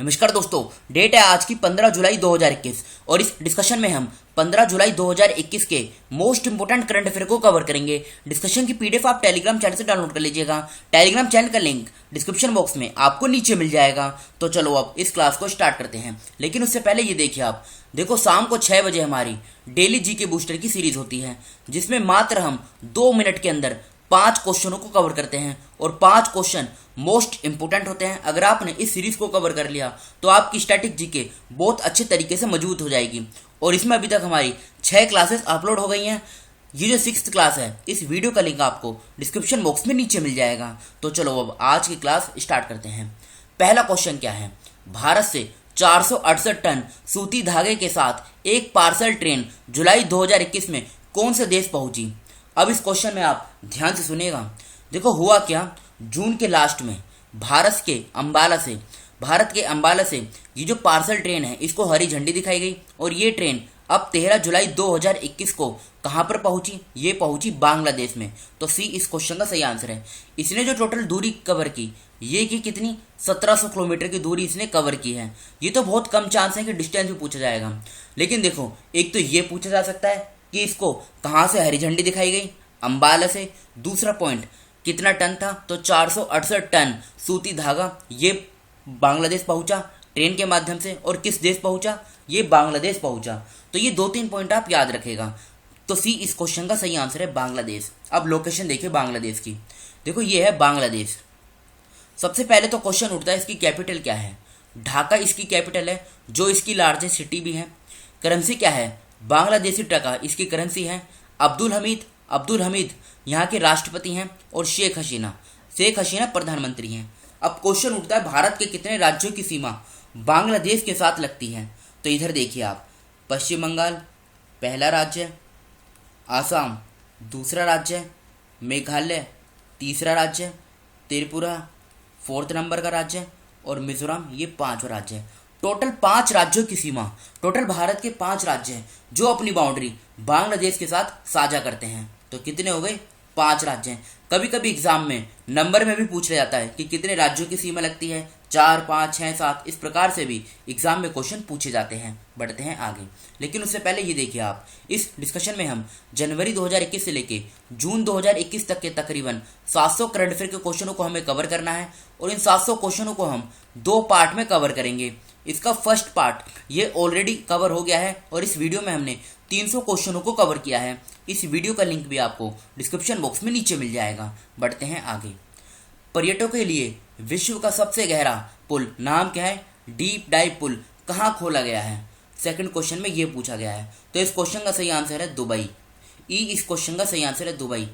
नमस्कार दोस्तों। डेट है आज की 15 जुलाई 2021 और इस डिस्कशन में हम 15 जुलाई 2021 के मोस्ट इंपोर्टेंट करंट अफेयर को कवर करेंगे। डिस्कशन की पीडीएफ आप टेलीग्राम चैनल से डाउनलोड कर लीजिएगा। टेलीग्राम चैनल का लिंक डिस्क्रिप्शन बॉक्स में आपको नीचे मिल जाएगा। तो चलो अब इस क्लास को स्टार्ट करते हैं, लेकिन उससे पहले ये देखिए आप देखो शाम को 6 बजे हमारी डेली जीके बूस्टर की सीरीज होती है, जिसमें मात्र हम 2 मिनट के अंदर 5 क्वेश्चनों को कवर करते हैं और 5 क्वेश्चन मोस्ट इंपोर्टेंट होते हैं। अगर आपने इस सीरीज को कवर कर लिया तो आपकी स्टैटिक जीके बहुत अच्छे तरीके से मजबूत हो जाएगी। और इसमें अभी तक हमारी 6 क्लासेस अपलोड हो गई हैं। ये जो 6th क्लास है, इस वीडियो का लिंक आपको डिस्क्रिप्शन बॉक्स में नीचे मिल जाएगा। तो चलो अब आज की क्लास स्टार्ट करते हैं। पहला क्वेश्चन क्या है? भारत से 468 टन सूती धागे के साथ एक पार्सल ट्रेन जुलाई 2021 में कौन से देश पहुंची? अब इस क्वेश्चन में आप ध्यान से सुनिएगा। देखो हुआ क्या, जून के लास्ट में भारत के अंबाला से ये जो पार्सल ट्रेन है, इसको हरी झंडी दिखाई गई और ये ट्रेन अब 13 जुलाई 2021 को कहां पर पहुंची? ये पहुंची बांग्लादेश में। तो सी इस क्वेश्चन का सही आंसर है। इसने जो टोटल दूरी कवर की, ये की कितनी? 1700 किलोमीटर की दूरी इसने कवर की है। ये तो बहुत कम चांस है कि डिस्टेंस भी पूछा जाएगा, लेकिन देखो एक तो ये पूछा जा सकता है कि इसको कहां से हरी झंडी दिखाई गई? अंबाला से। दूसरा पॉइंट, कितना टन था? तो 468 टन सूती धागा ये बांग्लादेश पहुंचा ट्रेन के माध्यम से। और किस देश पहुंचा? ये बांग्लादेश पहुंचा। तो ये 2-3 पॉइंट आप याद रखेगा। तो सी इस क्वेश्चन का सही आंसर है बांग्लादेश। अब लोकेशन देखिए बांग्लादेश की। देखो ये है बांग्लादेश। सबसे पहले तो क्वेश्चन उठता है इसकी कैपिटल क्या है? ढाका इसकी कैपिटल है, जो इसकी लार्जेस्ट सिटी भी है। करेंसी क्या है? बांग्लादेशी टका इसकी करेंसी है। अब्दुल हमीद यहाँ के राष्ट्रपति हैं और शेख हसीना प्रधानमंत्री हैं। अब क्वेश्चन उठता है भारत के कितने राज्यों की सीमा बांग्लादेश के साथ लगती है? तो इधर देखिए आप, पश्चिम बंगाल पहला राज्य, आसाम दूसरा राज्य, मेघालय तीसरा राज्य, त्रिपुरा 4th नंबर का राज्य और मिजोरम ये 5वां राज्य है। टोटल 5 राज्यों की सीमा, टोटल भारत के 5 राज्य हैं जो अपनी बाउंड्री बांग्लादेश के साथ साझा करते हैं। तो कितने हो गए? 5 राज्य हैं। कभी कभी एग्जाम में नंबर में भी पूछा जाता है कि कितने राज्यों की सीमा लगती है, 4, 5, 6, 7, इस प्रकार से भी एग्जाम में क्वेश्चन पूछे जाते हैं। बढ़ते हैं आगे, लेकिन उससे पहले ये देखिए आप, इस डिस्कशन में हम जनवरी 2021 से लेके जून 2021 तक के तकरीबन 700 करंट अफेयर के क्वेश्चनों को हमें कवर करना है और इन 700 क्वेश्चनों को हम 2 पार्ट में कवर करेंगे। इसका फर्स्ट पार्ट ये ऑलरेडी कवर हो गया है और इस वीडियो में हमने 300 क्वेश्चनों को कवर किया है। इस वीडियो का लिंक भी आपको डिस्क्रिप्शन बॉक्स में नीचे मिल जाएगा। बढ़ते हैं आगे। पर्यटकों के लिए विश्व का सबसे गहरा पुल नाम क्या है? डीप डाइव पुल कहाँ खोला गया है? सेकंड क्वेश्चन में ये पूछा गया है। तो इस क्वेश्चन का सही आंसर है दुबई। इस क्वेश्चन का सही आंसर है दुबई।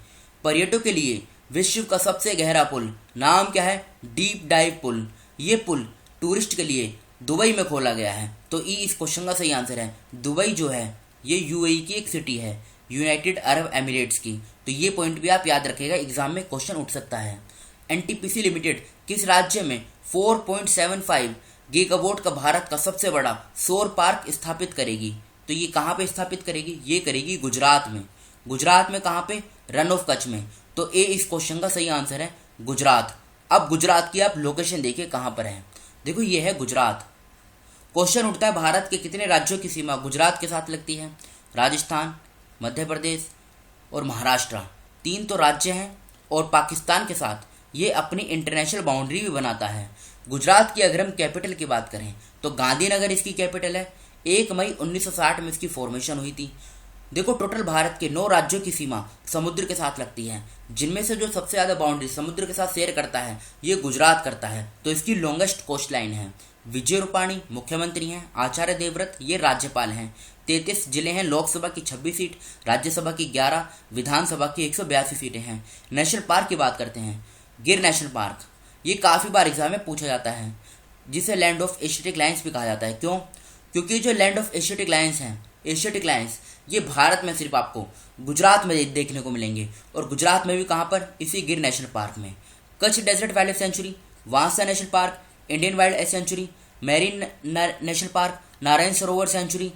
पर्यटकों के लिए विश्व का सबसे गहरा पुल नाम क्या है? डीप डाइव पुल। ये पुल टूरिस्ट के लिए दुबई में खोला गया है। तो इस क्वेश्चन का सही आंसर है दुबई। जो है ये यूएई की एक सिटी है, यूनाइटेड अरब एमिरेट्स की। तो ये पॉइंट भी आप याद रखिएगा, एग्जाम में क्वेश्चन उठ सकता है। एनटीपीसी लिमिटेड किस राज्य में 4.75 गीगावाट का भारत का सबसे बड़ा सौर पार्क स्थापित करेगी? तो ये कहाँ पे स्थापित करेगी? ये करेगी गुजरात में। गुजरात में कहाँ पे? रन ऑफ कच्छ में। तो इस क्वेश्चन का सही आंसर है गुजरात। अब गुजरात की आप लोकेशन देखिए कहाँ पर है। देखो ये है गुजरात। क्वेश्चन उठता है भारत के कितने राज्यों की सीमा गुजरात के साथ लगती है? राजस्थान, मध्य प्रदेश और महाराष्ट्र 3 तो राज्य हैं और पाकिस्तान के साथ ये अपनी इंटरनेशनल बाउंड्री भी बनाता है। गुजरात की अगर हम कैपिटल की बात करें तो गांधीनगर इसकी कैपिटल है। 1 मई 1960 में इसकी फॉर्मेशन हुई थी। देखो टोटल भारत के 9 राज्यों की सीमा समुद्र के साथ लगती है, जिनमें से जो सबसे ज्यादा बाउंड्री समुद्र के साथ शेयर करता है ये गुजरात करता है। तो इसकी लॉन्गेस्ट कोस्ट लाइन है। विजय रूपाणी मुख्यमंत्री हैं, आचार्य देवव्रत ये राज्यपाल हैं। 33 जिले हैं, लोकसभा की 26 सीट, राज्यसभा की 11, विधानसभा की 182 सीटें हैं। नेशनल पार्क की बात करते हैं, गिर नेशनल पार्क ये काफी बार एग्जाम में पूछा जाता है, जिसे लैंड ऑफ एशियाटिक लायंस भी कहा जाता है। क्यों? क्योंकि जो लैंड ऑफ एशियाटिक लायंस हैं, एशियाटिक लायंस ये भारत में सिर्फ आपको गुजरात में देखने को मिलेंगे। और गुजरात में भी कहाँ पर? इसी गिर नेशनल पार्क में। Kutch desert wildlife sanctuary, Vansda national park, Indian wildlife sanctuary, marine national park, Narayan Sarovar sanctuary,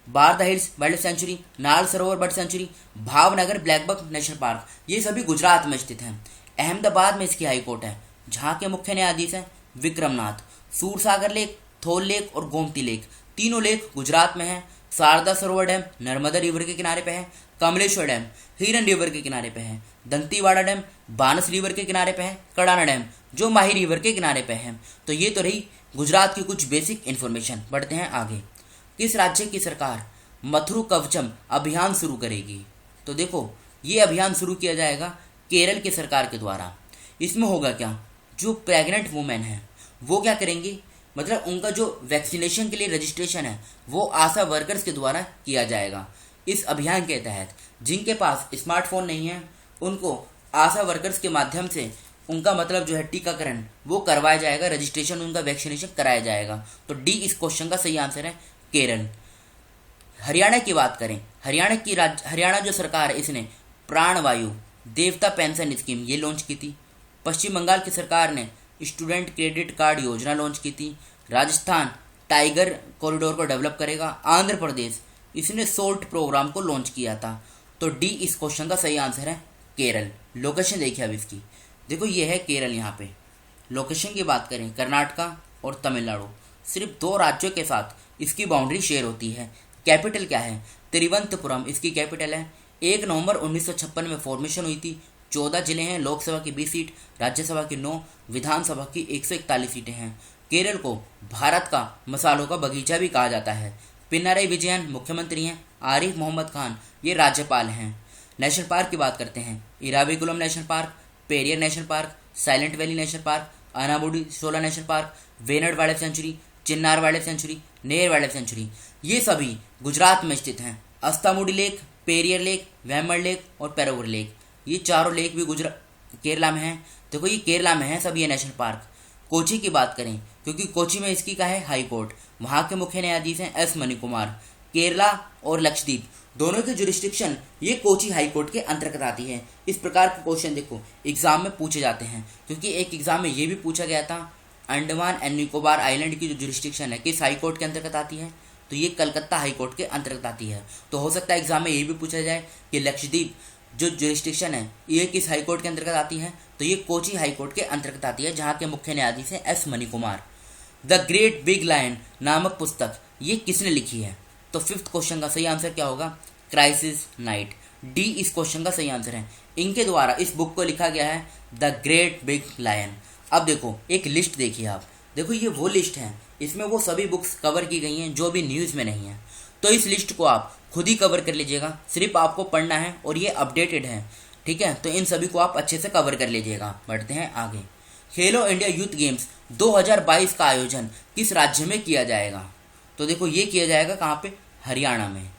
Barda hills wildlife sanctuary, Nal Sarovar bird sanctuary, Bhavnagar blackbuck national park ये सभी गुजरात में स्थित हैं। अहमदाबाद में इसकी हाईकोर्ट है, जहाँ के मुख्य न्यायाधीश हैं विक्रमनाथ। सूरसागर लेक थोल लेक और गोमती लेक, तीनों लेक गुजरात में है। शारदा सरोवर डैम नर्मदा रिवर के किनारे पे है। कमलेश्वर डैम हिरन रिवर के किनारे पे है। दंतीवाड़ा डैम बानस रिवर के किनारे पे है। कड़ाना डैम जो माही रिवर के किनारे पे है। तो ये तो रही गुजरात की कुछ बेसिक इन्फॉर्मेशन। बढ़ते हैं आगे। किस राज्य की सरकार मथुरु कवचम अभियान शुरू करेगी? तो देखो ये अभियान शुरू किया जाएगा केरल की सरकार के द्वारा। इसमें होगा क्या, जो प्रेग्नेंट वुमेन है वो क्या करेंगी, मतलब उनका जो वैक्सीनेशन के लिए रजिस्ट्रेशन है वो आशा वर्कर्स के द्वारा किया जाएगा। इस अभियान के तहत जिनके पास स्मार्टफोन नहीं है उनको आशा वर्कर्स के माध्यम से उनका मतलब जो है टीकाकरण वो करवाया जाएगा, रजिस्ट्रेशन उनका वैक्सीनेशन कराया जाएगा। तो डी इस क्वेश्चन का सही आंसर है केरल। हरियाणा की बात करें, हरियाणा जो सरकार है इसने प्राणवायु देवता पेंशन स्कीम ये लॉन्च की थी। पश्चिम बंगाल की सरकार ने स्टूडेंट क्रेडिट कार्ड योजना लॉन्च की थी। राजस्थान टाइगर कॉरिडोर को डेवलप करेगा। आंध्र प्रदेश इसने सोल्ट प्रोग्राम को लॉन्च किया था। तो डी इस क्वेश्चन का सही आंसर है केरल। लोकेशन देखिए अब इसकी, देखो ये है केरल। यहाँ पे लोकेशन की बात करें, कर्नाटका और तमिलनाडु सिर्फ 2 राज्यों के साथ इसकी बाउंड्री शेयर होती है। कैपिटल क्या है? तिरुवनंतपुरम इसकी कैपिटल है। 1 नवंबर 1956 में फॉर्मेशन हुई थी। 14 जिले हैं, लोकसभा की 20 सीट, राज्यसभा की 9, विधानसभा की 141 सीटें हैं। केरल को भारत का मसालों का बगीचा भी कहा जाता है। पिनाराई विजयन मुख्यमंत्री हैं। आरिफ मोहम्मद खान ये राज्यपाल हैं। नेशनल पार्क की बात करते हैं, Eravikulam national park, Periyar national park, silent valley national park, Anamudi Shola national park, Wayanad wildlife sanctuary, Chinnar wildlife sanctuary, Neyyar wildlife sanctuary, ये सभी गुजरात में स्थित हैं। Ashtamudi lake, Periyar lake, Vembanad lake और पेरोवर लेक, ये चारों लेक भी केरला में हैं। देखो ये केरला में है सब ये नेशनल पार्क। कोची की बात करें, क्योंकि कोची में इसकी का है हाई कोर्ट, वहाँ के मुख्य न्यायाधीश हैं एस मणिकुमार। केरला और लक्षद्वीप दोनों की जुरिस्डिक्शन ये कोची हाई कोर्ट के अंतर्गत आती है। इस प्रकार के क्वेश्चन देखो एग्जाम में पूछे जाते हैं, क्योंकि एक एग्जाम में ये भी पूछा गया था अंडमान एंड निकोबार आइलैंड की जो जुरिस्डिक्शन है किस हाई कोर्ट के अंतर्गत आती है, तो ये कलकत्ता हाई कोर्ट के अंतर्गत आती है। तो हो सकता है एग्जाम में ये भी पूछा जाए कि लक्षद्वीप जो जुरिस्डिक्शन है ये किस हाई कोर्ट के अंतर्गत आती है, तो ये कोची हाई कोर्ट के अंतर्गत आती है, जहाँ के मुख्य न्यायाधीश हैं S Manikumar. The great big lion नामक पुस्तक ये किसने लिखी है? तो 5th क्वेश्चन का सही आंसर क्या होगा? Crisis night. डी इस क्वेश्चन का सही आंसर है। इनके द्वारा इस बुक को लिखा गया है द ग्रेट बिग लायन। अब देखो एक लिस्ट देखिए आप, देखो ये वो लिस्ट है, इसमें वो सभी बुक्स कवर की गई हैं जो भी न्यूज़ में नहीं है। तो इस लिस्ट को आप खुद ही कवर कर लीजिएगा, सिर्फ आपको पढ़ना है और ये अपडेटेड है, ठीक है। तो इन सभी को आप अच्छे से कवर कर लीजिएगा। बढ़ते हैं आगे। खेलो इंडिया यूथ गेम्स 2022 का आयोजन किस राज्य में किया जाएगा? तो देखो ये किया जाएगा कहाँ पे? हरियाणा में।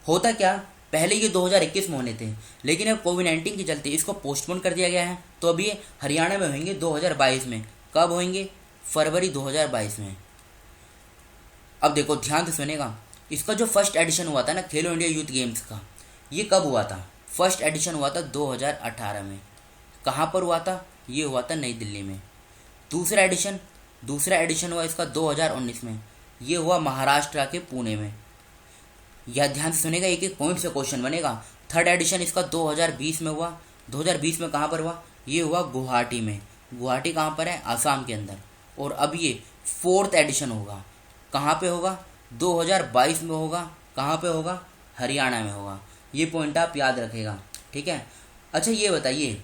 होता क्या, पहले ये 2021 में होने थे, लेकिन अब कोविड-19 के चलते इसको पोस्टपोन कर दिया गया है। तो अब ये हरियाणा में होंगे 2022 में। कब होंगे? फरवरी 2022 में। अब देखो ध्यान से सुनेगा, इसका जो फर्स्ट एडिशन हुआ था ना खेलो इंडिया यूथ गेम्स का, ये कब हुआ था? फर्स्ट एडिशन हुआ था 2018 में। कहाँ पर हुआ था? ये हुआ था नई दिल्ली में। दूसरा एडिशन हुआ इसका 2019 में, ये हुआ महाराष्ट्र के पुणे में। यह ध्यान से सुनेगा, एक एक पॉइंट से क्वेश्चन बनेगा। थर्ड एडिशन इसका 2020 में हुआ। 2020 में कहाँ पर हुआ? ये हुआ गुवाहाटी में। गुवाहाटी कहाँ पर है? आसाम के अंदर। और अब ये 4th एडिशन होगा, कहाँ पे होगा? 2022 में होगा। कहाँ पे होगा? हरियाणा में होगा। ये पॉइंट आप याद रखेगा, ठीक है। अच्छा ये बताइए,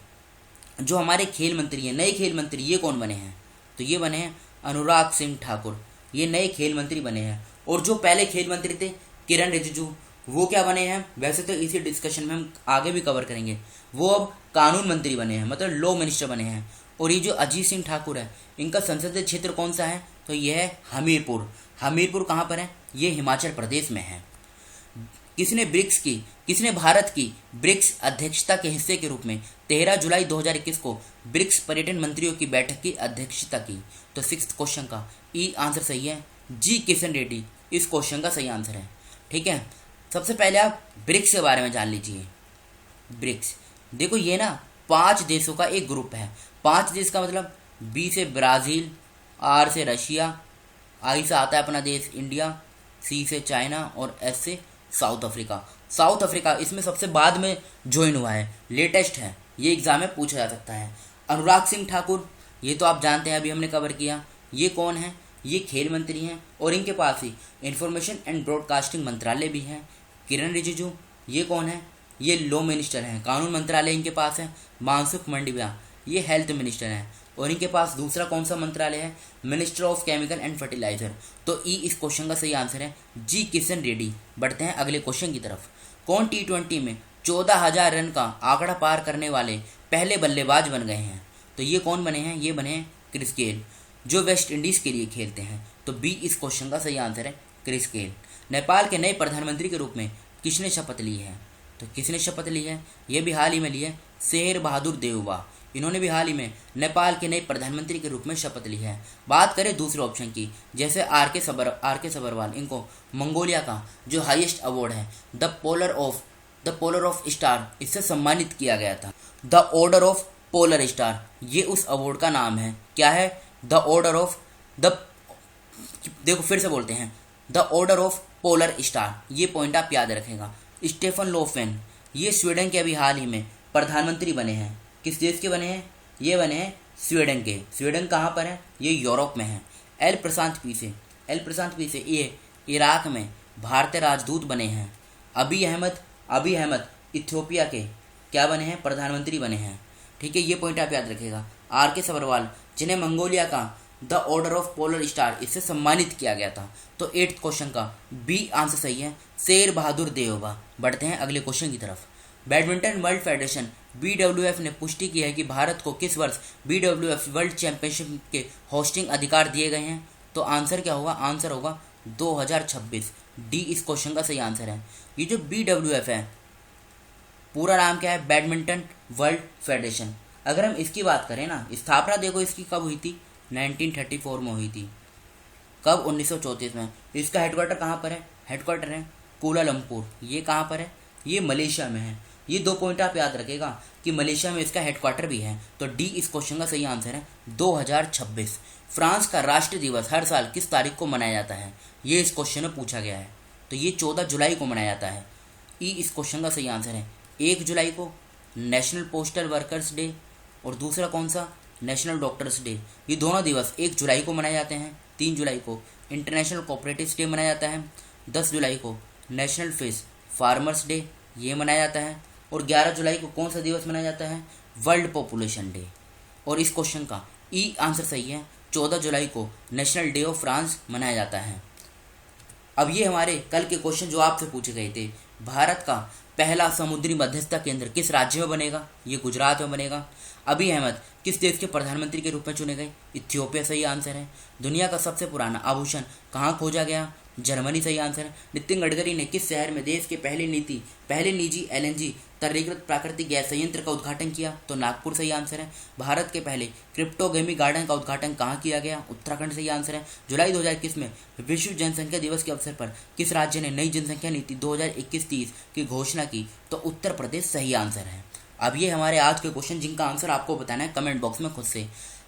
जो हमारे खेल मंत्री हैं, नए खेल मंत्री, ये कौन बने हैं? तो ये बने हैं अनुराग सिंह ठाकुर, ये नए खेल मंत्री बने हैं। और जो पहले खेल मंत्री थे किरण रिजिजू, वो क्या बने हैं? वैसे तो इसी डिस्कशन में हम आगे भी कवर करेंगे, वो अब कानून मंत्री बने हैं, मतलब लॉ मिनिस्टर बने हैं। और ये जो अजीत सिंह ठाकुर है, इनका संसदीय क्षेत्र कौन सा है? तो ये है हमीरपुर। हमीरपुर कहाँ पर है? ये हिमाचल प्रदेश में है। किसने भारत की ब्रिक्स अध्यक्षता के हिस्से के रूप में 13 जुलाई 2021 को ब्रिक्स पर्यटन मंत्रियों की बैठक की अध्यक्षता की? तो 6th क्वेश्चन का ई आंसर सही है, जी किशन रेड्डी इस क्वेश्चन का सही आंसर है, ठीक है। सबसे पहले आप ब्रिक्स के बारे में जान लीजिए। ब्रिक्स देखो ये ना 5 देशों का एक ग्रुप है। 5 देश का मतलब बी से ब्राज़ील, आर से रशिया, आई से आता है अपना देश इंडिया, सी से चाइना और एस से साउथ अफ्रीका। साउथ अफ्रीका इसमें सबसे बाद में ज्वाइन हुआ है, लेटेस्ट है, ये एग्जाम में पूछा जा सकता है। अनुराग सिंह ठाकुर ये तो आप जानते हैं, अभी हमने कवर किया। ये कौन है? ये खेल मंत्री हैं और इनके पास ही इंफॉर्मेशन एंड ब्रॉडकास्टिंग मंत्रालय भी है। किरण रिजिजू ये कौन है? ये लॉ मिनिस्टर हैं, कानून मंत्रालय इनके पास है। मनसुख मंडाविया ये हेल्थ मिनिस्टर हैं और इनके पास दूसरा कौन सा मंत्रालय है? Minister of chemical and fertilizer. तो ई इस क्वेश्चन का सही आंसर है जी किशन रेड्डी। बढ़ते हैं अगले क्वेश्चन की तरफ। कौन T20 में 14,000 रन का आंकड़ा पार करने वाले पहले बल्लेबाज बन गए हैं? तो ये कौन बने हैं? ये बने हैं क्रिस गेल, जो वेस्ट इंडीज के लिए खेलते हैं। तो बी इस क्वेश्चन का सही आंसर है क्रिस गेल। नेपाल के नए प्रधानमंत्री के रूप में किसने शपथ ली है? तो किसने शपथ ली है? ये भी हाल ही में ली है शेर बहादुर देउबा। इन्होंने भी हाल ही में नेपाल के नए प्रधानमंत्री के रूप में शपथ ली है। बात करें दूसरे ऑप्शन की, जैसे आर के सबरवाल, इनको मंगोलिया का जो हाईएस्ट अवार्ड है द पोलर ऑफ स्टार, इससे सम्मानित किया गया था। The order of polar star, ये उस अवार्ड का नाम है। क्या है? द ऑर्डर ऑफ देखो फिर से बोलते हैं, the order of polar star. ये पॉइंट आप याद रखेगा। स्टेफन लोफेन ये स्वीडन के अभी हाल ही में प्रधानमंत्री बने हैं। किस देश के बने हैं? ये बने हैं स्वीडन के। स्वीडन कहाँ पर है? ये यूरोप में है। एल प्रशांत पीसे ये इराक में भारतीय राजदूत बने हैं। अभी अहमद इथियोपिया के क्या बने हैं? प्रधानमंत्री बने हैं। ठीक है, ये पॉइंट आप याद रखेगा। आर के सबरवाल, जिन्हें मंगोलिया का the order of polar star, इससे सम्मानित किया गया था। तो 8th क्वेश्चन का बी आंसर सही है, शेर बहादुर देउबा। बढ़ते हैं अगले क्वेश्चन की तरफ। बैडमिंटन वर्ल्ड फेडरेशन BWF ने पुष्टि की है कि भारत को किस वर्ष BWF वर्ल्ड चैंपियनशिप के होस्टिंग अधिकार दिए गए हैं? तो आंसर क्या होगा? आंसर होगा 2026। डी इस क्वेश्चन का सही आंसर है। ये जो BWF है पूरा नाम क्या है? Badminton world federation. अगर हम इसकी बात करें ना, स्थापना देखो इसकी कब हुई थी? 1934 में हुई थी। कब? 1934 में। इसका हेडक्वार्टर कहाँ पर है? हेडक्वार्टर है कुआलालंपुर। ये कहाँ पर है? ये मलेशिया में है। ये 2 पॉइंट आप याद रखेगा कि मलेशिया में इसका हेडक्वार्टर भी है। तो डी इस क्वेश्चन का सही आंसर है 2026। फ्रांस का राष्ट्रीय दिवस हर साल किस तारीख को मनाया जाता है? ये इस क्वेश्चन में पूछा गया है। तो ये 14 जुलाई को मनाया जाता है। ई इस क्वेश्चन का सही आंसर है। 1 जुलाई को नेशनल पोस्टल वर्कर्स डे और दूसरा कौन सा? National doctors day. ये दोनों दिवस 1 जुलाई को मनाए जाते हैं। 3 जुलाई को इंटरनेशनल कोऑपरेटिव डे मनाया जाता है। 10 जुलाई को नेशनल फिश फार्मर्स डे ये मनाया जाता है। और 11 जुलाई को कौन सा दिवस मनाया जाता है? World population day. और इस क्वेश्चन का ई आंसर सही है, 14 जुलाई को नेशनल डे ऑफ फ्रांस मनाया जाता है। अब ये हमारे कल के क्वेश्चन जो आपसे पूछे गए थे। भारत का पहला समुद्री मध्यस्थता केंद्र किस राज्य में बनेगा? ये गुजरात में बनेगा। अभी अहमद किस देश के प्रधानमंत्री के रूप में चुने गए? इथियोपिया सही आंसर है। दुनिया का सबसे पुराना आभूषण कहाँ खोजा गया? जर्मनी सही आंसर है। नितिन गडकरी ने किस शहर में देश के पहले निजी LNG तरलीकृत प्राकृतिक गैस संयंत्र का उद्घाटन किया? तो नागपुर सही आंसर है। भारत के पहले क्रिप्टोगेमी गार्डन का उद्घाटन कहाँ किया गया? उत्तराखंड सही आंसर है। जुलाई 2021 में विश्व जनसंख्या दिवस के अवसर पर किस राज्य ने नई जनसंख्या नीति 2021-30 की घोषणा की? तो उत्तर प्रदेश सही आंसर है। अब ये हमारे आज के क्वेश्चन जिनका आंसर आपको बताना है कमेंट बॉक्स में खुद से।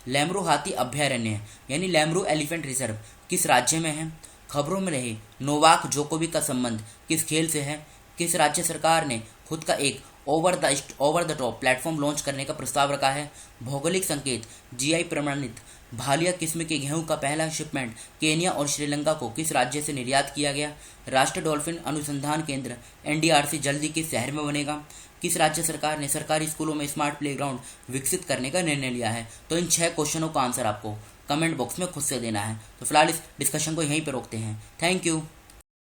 लेमरू हाथी अभयारण्य यानी लेमरू एलिफेंट रिजर्व किस राज्य में है? खबरों में रहे नोवाक जोकोविक का संबंध किस खेल से है? किस राज्य सरकार ने खुद का एक over the top platform launch करने का प्रस्ताव रखा है? भौगोलिक संकेत GI प्रमाणित भालिया किस्म के गेहूं का पहला शिपमेंट केन्या और श्रीलंका को किस राज्य से निर्यात किया गया? राष्ट्रीय डॉल्फिन अनुसंधान केंद्र NDRC जल्दी किस शहर में बनेगा? किस राज्य सरकार ने सरकारी स्कूलों में स्मार्ट प्लेग्राउंड विकसित करने का निर्णय लिया है? तो इन 6 क्वेश्चनों का आंसर आपको कमेंट बॉक्स में खुद से देना है। तो फिलहाल इस डिस्कशन को यहीं पर रोकते हैं। Thank you.